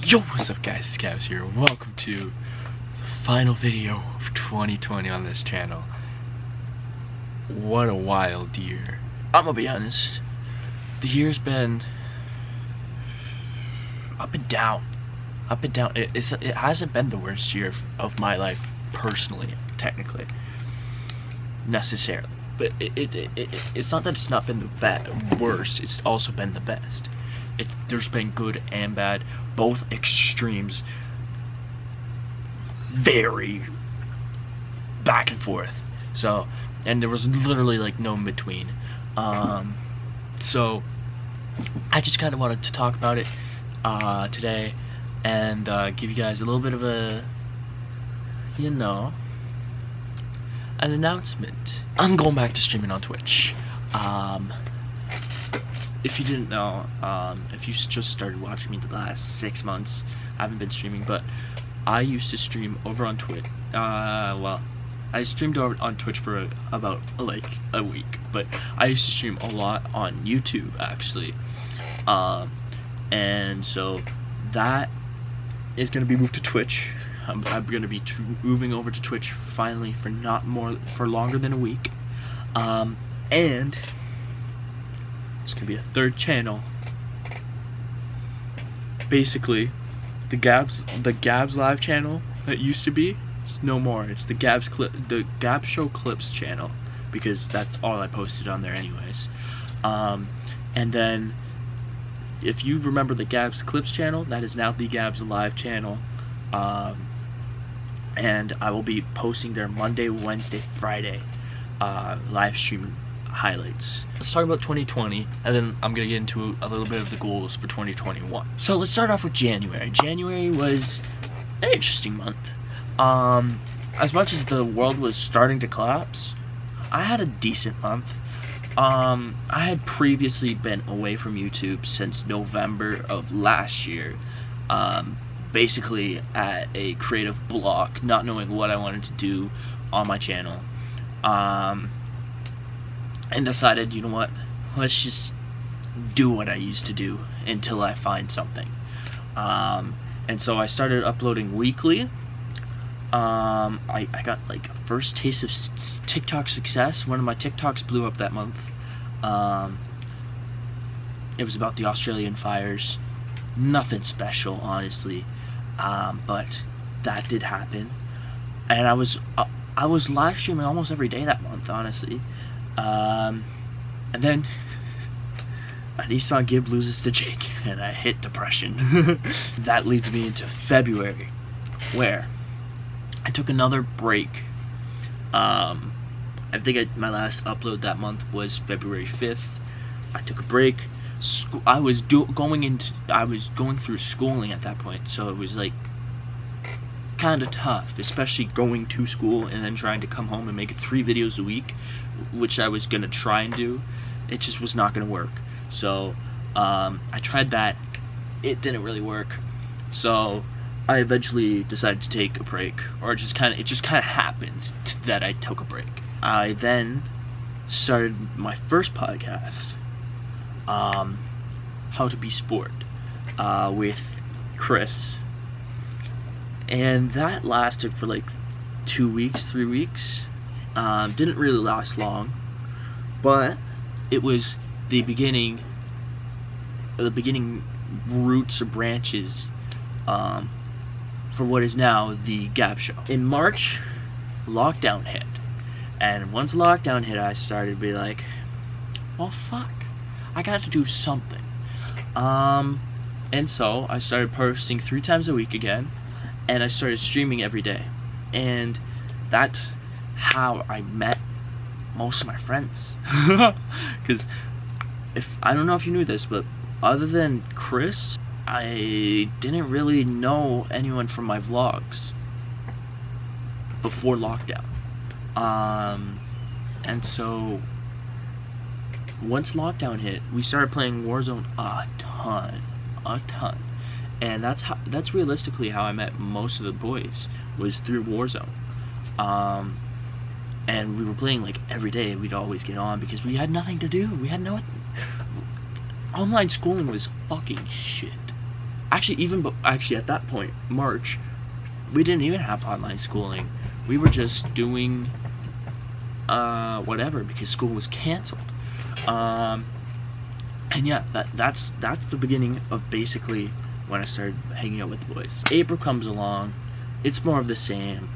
Yo, what's up guys, it's Gabzzz here. Welcome to the final video of 2020 on this channel. What a wild year. I'm gonna be honest, the year's been up and down. Up and down. It hasn't been the worst year of my life personally, technically. Necessarily. But it's not that it's not been the worst, it's also been the best. There's been good and bad, both extremes, very back and forth. So, and there was literally like no in between. So I just kind of wanted to talk about it today and give you guys a little bit of a, an announcement. I'm going back to streaming on Twitch. If you didn't know, if you just started watching me the last 6 months, I haven't been streaming, but I used to stream over on Twitch. Well, I streamed over on Twitch for about like a week, but I used to stream a lot on YouTube actually. And so that is going to be moved to Twitch. I'm going to be moving over to Twitch finally for longer than a week. And it's gonna be a third channel. Basically, the Gabzzz live channel that used to be, it's no more. It's the Gabzzz Show Clips channel, because that's all I posted on there anyways. And then, if you remember the Gabzzz Clips channel, that is now the Gabzzz live channel. And I will be posting there Monday, Wednesday, Friday, live streaming highlights. Let's talk about 2020, and then I'm gonna get into a little bit of the goals for 2021. So let's start off with January. January was an interesting month. As much as the world was starting to collapse, I had a decent month. I had previously been away from YouTube since November of last year, basically at a creative block, not knowing what I wanted to do on my channel. And decided, you know what, let's just do what I used to do until I find something. And so I started uploading weekly. I got like a first taste of TikTok success. One of my TikToks blew up that month. It was about the Australian fires. Nothing special, honestly, but that did happen. And I was live streaming almost every day that month, honestly. And then a Nissan Gib loses to Jake, and I hit depression. That leads me into February, where I took another break. I think my last upload that month was February 5th. I took a break. I was going through schooling at that point, so it was like kind of tough, especially going to school and then trying to come home and make 3 videos a week, which I was gonna try and do. It just was not gonna work. So I tried that. It didn't really work. So I eventually decided to take a break, or it just kind of happened that I took a break. I then started my first podcast, How to Be Sport, with Chris. And that lasted for like 2 weeks, 3 weeks. Didn't really last long, but it was the beginning roots or branches for what is now the Gabzzz Show. In March, lockdown hit, and once lockdown hit, I started to be like, well, fuck, I got to do something. And so I started posting 3 times a week again. And I started streaming every day, and that's how I met most of my friends. Because I don't know if you knew this, but other than Chris, I didn't really know anyone from my vlogs before lockdown. And so once lockdown hit, we started playing Warzone a ton. And that's realistically how I met most of the boys, was through Warzone. And we were playing like every day. We'd always get on because we had nothing to do. We had no. Online schooling was fucking shit. Actually, at that point, March, we didn't even have online schooling. We were just doing whatever, because school was canceled. And yeah, that's the beginning of basically when I started hanging out with the boys. April comes along, it's more of the same.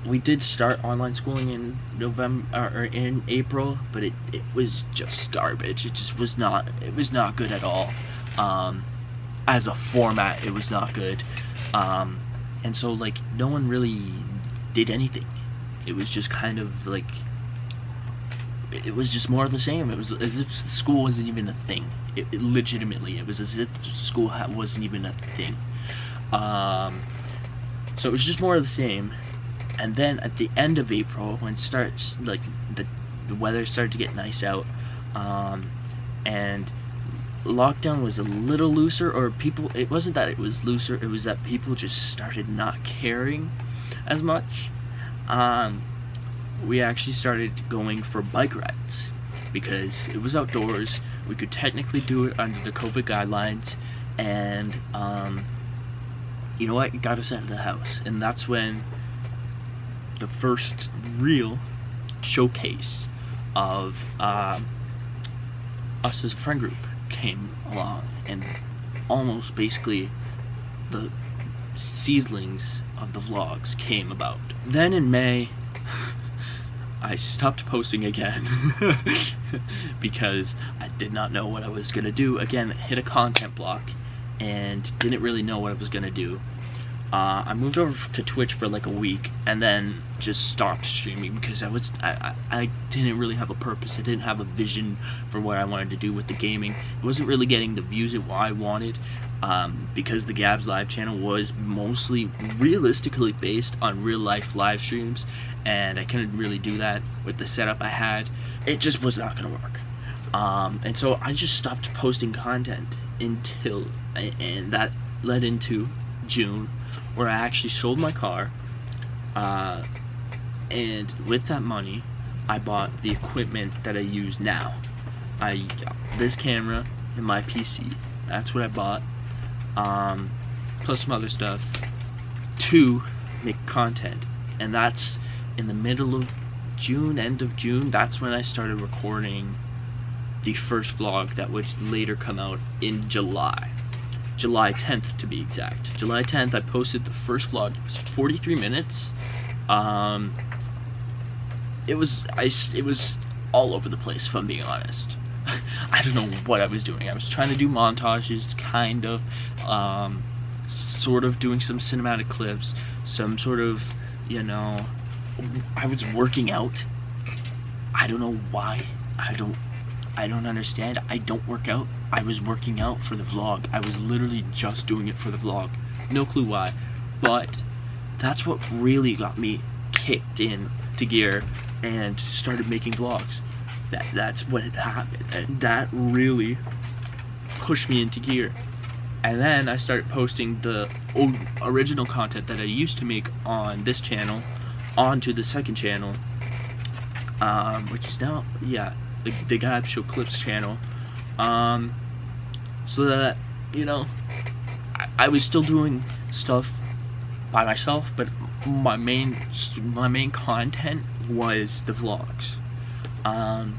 We did start online schooling in November, or in April, but it was just garbage. It just was not, it was not good at all. As a format, it was not good. And so, like, no one really did anything. It was just kind of like, it was just more of the same. It was as if school wasn't even a thing. It legitimately, it was as if school wasn't even a thing. So it was just more of the same. And then at the end of April, when it starts, like, the weather started to get nice out, and lockdown was a little looser, or people, it wasn't that it was looser, it was that people just started not caring as much. We actually started going for bike rides, because it was outdoors, we could technically do it under the COVID guidelines, and you know what, it got us out of the house. And that's when the first real showcase of us as a friend group came along, and almost basically the seedlings of the vlogs came about. Then in May, I stopped posting again because I did not know what I was gonna do. Again, hit a content block and didn't really know what I was gonna do. I moved over to Twitch for like a week and then just stopped streaming because I didn't really have a purpose. I didn't have a vision for what I wanted to do with the gaming. It wasn't really getting the views that I wanted, because the Gabzzz live channel was mostly realistically based on real life live streams, and I couldn't really do that with the setup I had. It just was not gonna work. And so I just stopped posting content until, and that led into June, where I actually sold my car, and with that money I bought the equipment that I use now. I got this camera and my PC. That's what I bought, plus some other stuff to make content. And that's in the middle of June, end of June. That's when I started recording the first vlog that would later come out in July 10th to be exact. July 10th I posted the first vlog. It was 43 minutes. It was all over the place, if I'm being honest. I don't know what I was doing. I was trying to do montages, kind of, sort of doing some cinematic clips, some sort of, you know, I was working out. I don't know why. I don't understand. I don't work out. I was working out for the vlog. I was literally just doing it for the vlog. No clue why. But that's what really got me kicked in to gear and started making vlogs. That's what had happened. And that really pushed me into gear. And then I started posting the original content that I used to make on this channel onto the second channel, which is now, yeah, the Gabzzz Show Clips channel, so that, you know, I was still doing stuff by myself, but my main content was the vlogs. And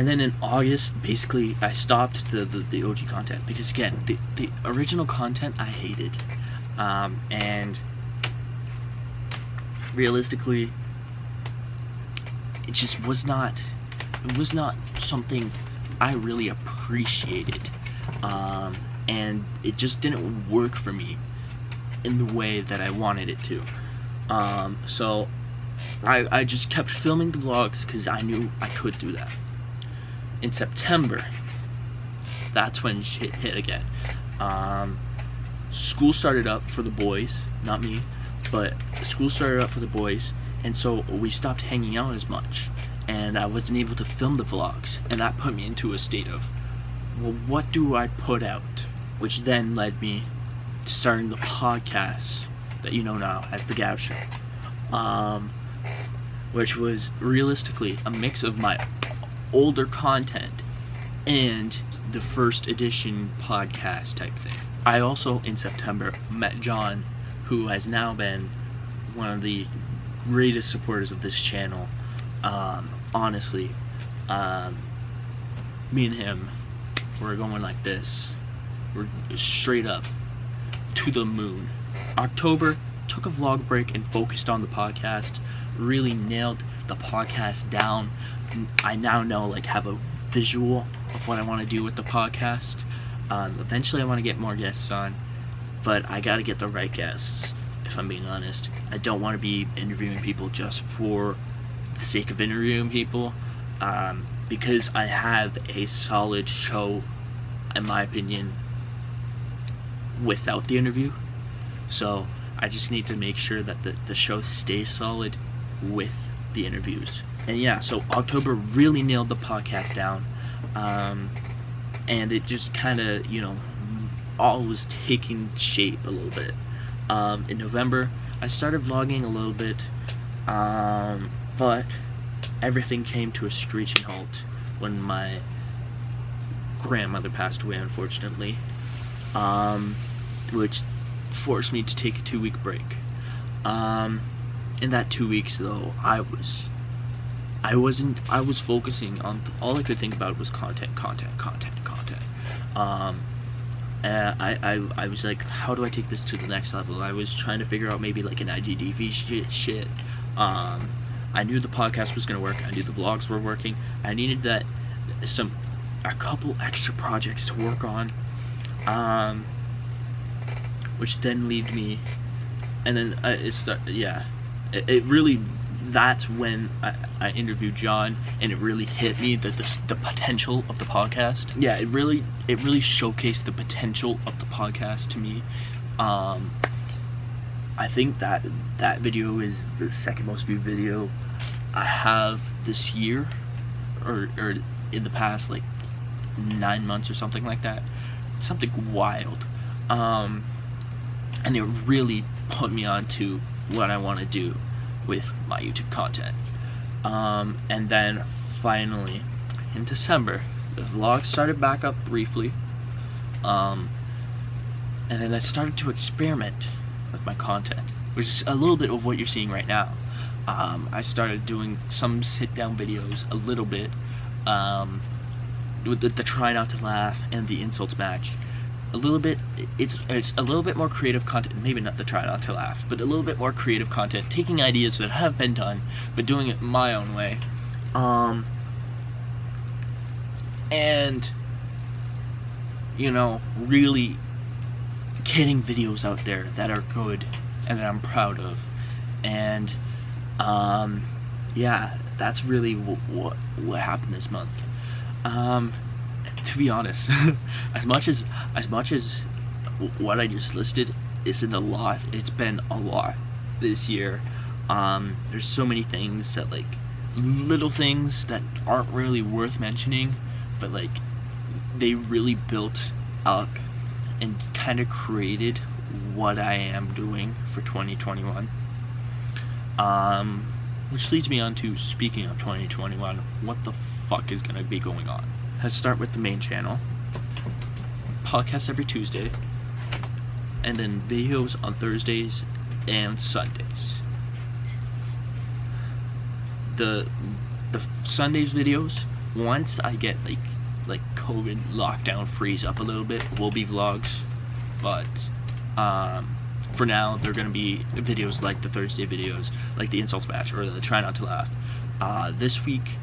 then in August, basically, I stopped the OG content because, again, the original content I hated, and realistically, it just was not. It was not something I really appreciated, and it just didn't work for me in the way that I wanted it to. So I just kept filming the vlogs because I knew I could do that. In September, that's when shit hit again. School started up for the boys, not me, but school started up for the boys, and so we stopped hanging out as much, and I wasn't able to film the vlogs, and that put me into a state of, well, what do I put out? Which then led me to starting the podcast that you know now as the Gabzzz Show, which was realistically a mix of my older content and the first edition podcast type thing. I also, in September, met John, who has now been one of the greatest supporters of this channel. Honestly, me and him, we're going like this. We're straight up to the moon. October, took a vlog break and focused on the podcast. Really nailed the podcast down. I now know, like, have a visual of what I want to do with the podcast. Eventually I want to get more guests on, but I gotta get the right guests, if I'm being honest. I don't want to be interviewing people just for the sake of interviewing people, because I have a solid show, in my opinion, without the interview. So I just need to make sure that the show stays solid with the interviews. And yeah, so October really nailed the podcast down, and it just kind of, you know, all was taking shape a little bit. In November, I started vlogging a little bit, but everything came to a screeching halt when my grandmother passed away, unfortunately, which forced me to take a 2-week break. In that 2 weeks, though, I was focusing on, all I could think about was content. And I was like, how do I take this to the next level? I was trying to figure out maybe like an IGTV shit. I knew the podcast was gonna work. I knew the vlogs were working. I needed a couple extra projects to work on, which then led me, and then it really, that's when I interviewed John, and it really hit me that the potential of the podcast. Yeah, it really showcased the potential of the podcast to me. I think that video is the second most viewed video I have this year, or in the past like 9 months or something like that. Something wild. And it really put me on to what I want to do with my YouTube content. And then finally in December, the vlog started back up briefly, and then I started to experiment with my content, which is a little bit of what you're seeing right now. I started doing some sit-down videos a little bit, with the try not to laugh and the insults match. A little bit, it's a little bit more creative content, maybe not the try not to laugh, but a little bit more creative content, taking ideas that have been done, but doing it my own way. And, you know, really getting videos out there that are good and that I'm proud of. And, yeah, that's really what happened this month. To be honest, as much as what I just listed isn't a lot, it's been a lot this year. There's so many things that, like, little things that aren't really worth mentioning, but like they really built up and kind of created what I am doing for 2021. Which leads me on to, speaking of 2021, what the fuck is gonna be going on? Let's start with the main channel. Podcast every Tuesday, and then videos on Thursdays and Sundays. The Sundays videos, once I get like COVID lockdown freeze up a little bit, will be vlogs, but for now they're gonna be videos like the Thursday videos, like the insults match or the try not to laugh. This week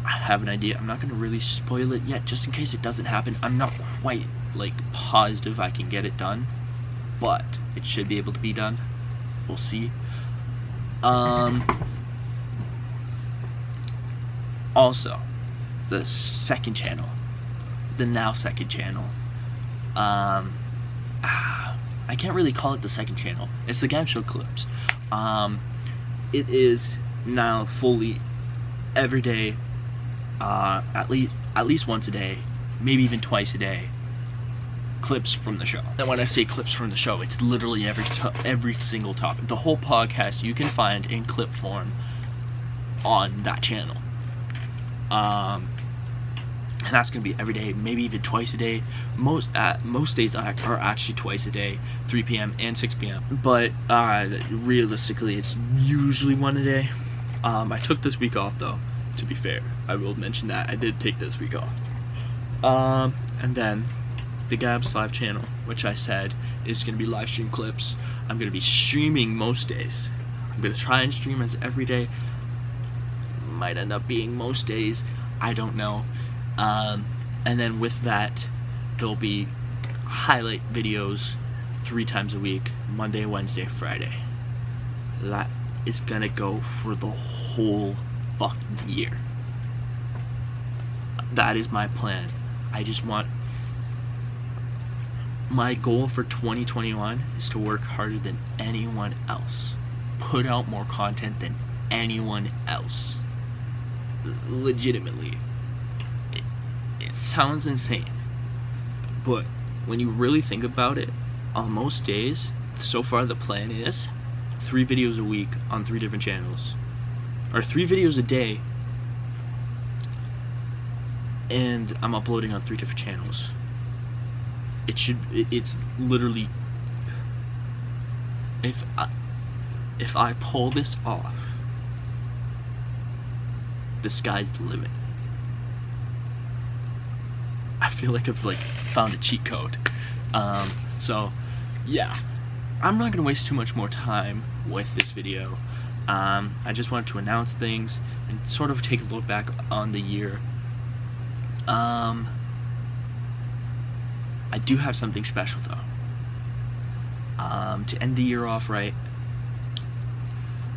I have an idea. I'm not gonna really spoil it yet, just in case it doesn't happen. I'm not quite like positive I can get it done, but it should be able to be done. We'll see. Also, the second channel, the now second channel, I can't really call it the second channel. It's the Gabzzz clips. It is now fully every day, at least once a day, maybe even twice a day, clips from the show. And when I say clips from the show, it's literally every single topic. The whole podcast you can find in clip form on that channel. and that's gonna be every day, maybe even twice a day. Most days are actually twice a day, 3 p.m. and 6 p.m. But realistically, it's usually one a day. I took this week off though. To be fair, I will mention that I did take this week off. And then the Gabzzz live channel, which I said is gonna be live stream clips. I'm gonna be streaming most days. I'm gonna try and stream as every day. Might end up being most days. I don't know. And then with that, there'll be highlight videos 3 times a week, Monday, Wednesday, Friday. That is gonna go for the whole fucking year. That is my plan. I just want, my goal for 2021 is to work harder than anyone else, put out more content than anyone else. Legitimately. It sounds insane, but when you really think about it, on most days, so far the plan is 3 videos a week on 3 different channels, or 3 videos a day, and I'm uploading on 3 different channels. It's literally, if I pull this off, the sky's the limit. I feel like I've found a cheat code. So yeah, I'm not gonna waste too much more time with this video. I just wanted to announce things and sort of take a look back on the year. I do have something special though. To end the year off right,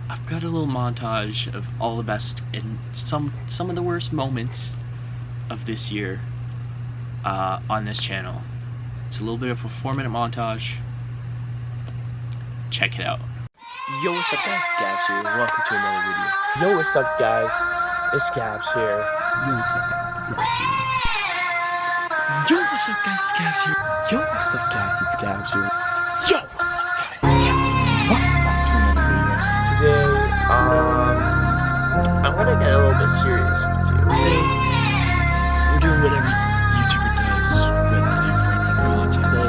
I've got a little montage of all the best and some of the worst moments of this year on this channel. It's a little bit of a 4-minute montage. Check it out. Yo, what's up guys, it's Gabzzz here, welcome to another video. Yo, what's up guys, it's Gabzzz here. Yo, what's up guys, it's Gabzzz here. Yo, what's up guys, it's Gabzzz here. Yo, what's up guys, it's Gabzzz here. Yo, what's up guys, it's Gabzzz here. Welcome back to another video. Today, I'm gonna get a little bit serious with you. Today, we're doing what every YouTuber does when they're content.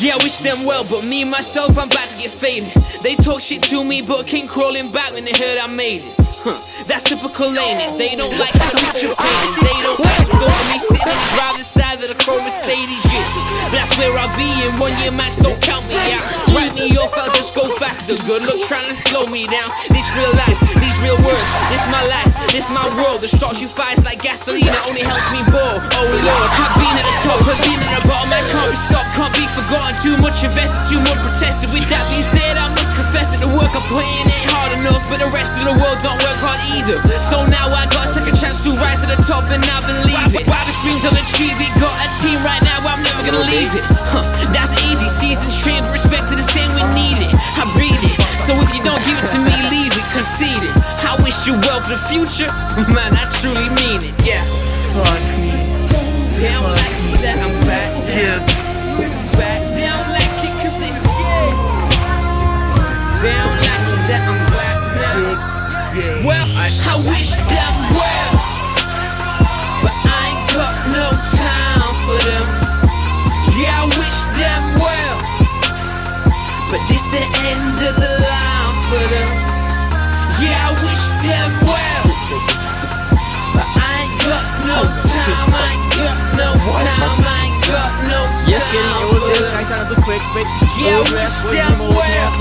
Yeah, I wish them well, but me, myself, I'm about to get faded. They talk shit to me, but came crawling back when they heard I made it. That's typical, ain't it? They don't like how the picture painted. They don't like to go for me sitting on the driver's side of the Chrome Mercedes, yeah. But that's where I'll be in 1 year max, don't count me out. Write me off, I'll just go faster. Good luck trying to slow me down. This real life, these real words, this my life, this my world. The starts you fires like gasoline, it only helps me bore. Oh Lord, I've been at the top, I've been at the bottom. I can't be stopped, can't be forgotten. Too much invested, too much protested. With that being said, I must confess that the work I put in ain't hard enough, but the rest of the world don't work hard either. So now I got a second chance to rise to the top, and I believe it. While the streams don't achieve it, got a team right now, I'm never gonna leave it. That's easy, seasons trained, respect to the same, we need it. I breathe it, so if you don't give it to me, leave it, concede it. I wish you well for the future, man, I truly mean it, yeah. Fuck me. They don't like it that I'm back, yeah. Back, they don't like it cause they scared. They don't like it that I'm back now. Well, I wish them well, but I ain't got no time for them. Yeah, I wish them well, but this the end of the line for them. Yeah, I wish them well, but I ain't got no time. I ain't got no time. I ain't got no time for them. Yeah, I wish them well.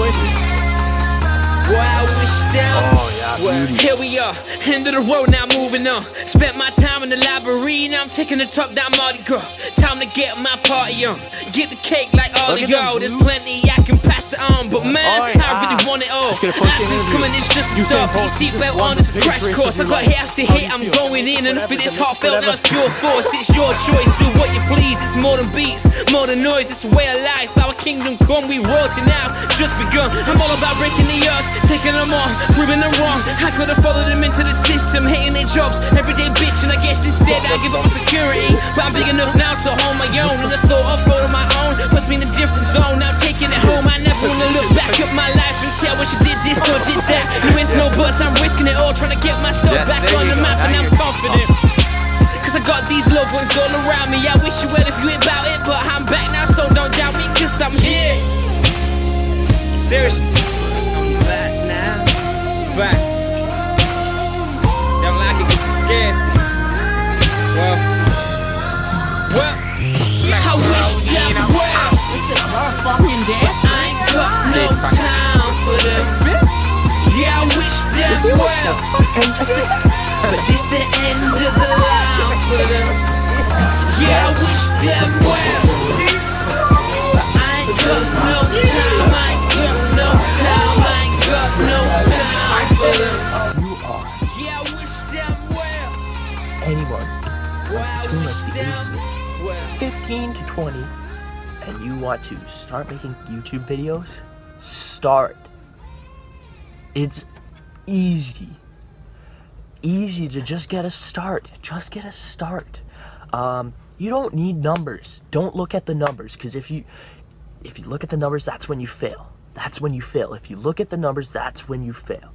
Boy, I wish them well. Here we are, end of the road, now moving on. Spent my time in the library, now I'm taking the top down Mardi Gras. Time to get my party on, get the cake like all of y'all. There's plenty I can pass it on, but man, I really want it all. Athletes coming, it's just a start. Put your seatbelt on, it's a crash course. I got hit after hit, I'm going in, and if it is heartfelt, now it's pure force. It's your choice, do what you please. It's more than beats, more than noise, it's a way of life. Our kingdom come, we royalty now, just begun. I'm all about breaking the odds, taking them on, proving them wrong. I could've followed them into the system, hating their jobs, everyday bitch, and I guess instead I give up my security. But I'm big enough now to hold my own, and the thought of holding my own puts me in a different zone. Now taking it home, I never wanna look back at my life and say I wish I did this or did that. No ifs, no buts, I'm risking it all, trying to get myself back on the map, and I'm confident. ones all around me. I wish you well if you ain't about it, but I'm back now, so don't doubt me, cause I'm here. Seriously, I'm back now. Back. Don't like it cause you're scared. Well, I wish them well. Fucking dance. I ain't got no time for them. Yeah, I wish them well. But this the end of the line for them. Yeah, I wish them well. But I ain't got no time. I ain't got no time. I ain't got no time for them. You are Yeah, I wish them well. anyone Well, I between wish like the ages them of well. 15 to 20 and you want to start making YouTube videos, start. It's easy to just get a start. Just get a start. You don't need numbers. Don't look at the numbers, because if you look at the numbers, that's when you fail. That's when you fail. If you look at the numbers, that's when you fail.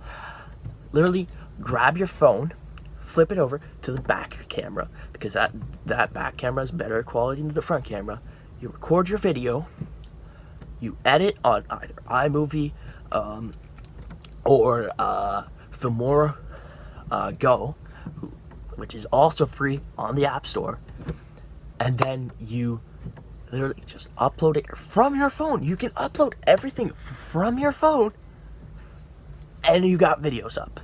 Literally, grab your phone, flip it over to the back camera, because that back camera is better quality than the front camera. You record your video, you edit on either iMovie or Filmora Go, which is also free on the App Store, and then you literally just upload it from your phone. You can upload everything from your phone, and you got videos up.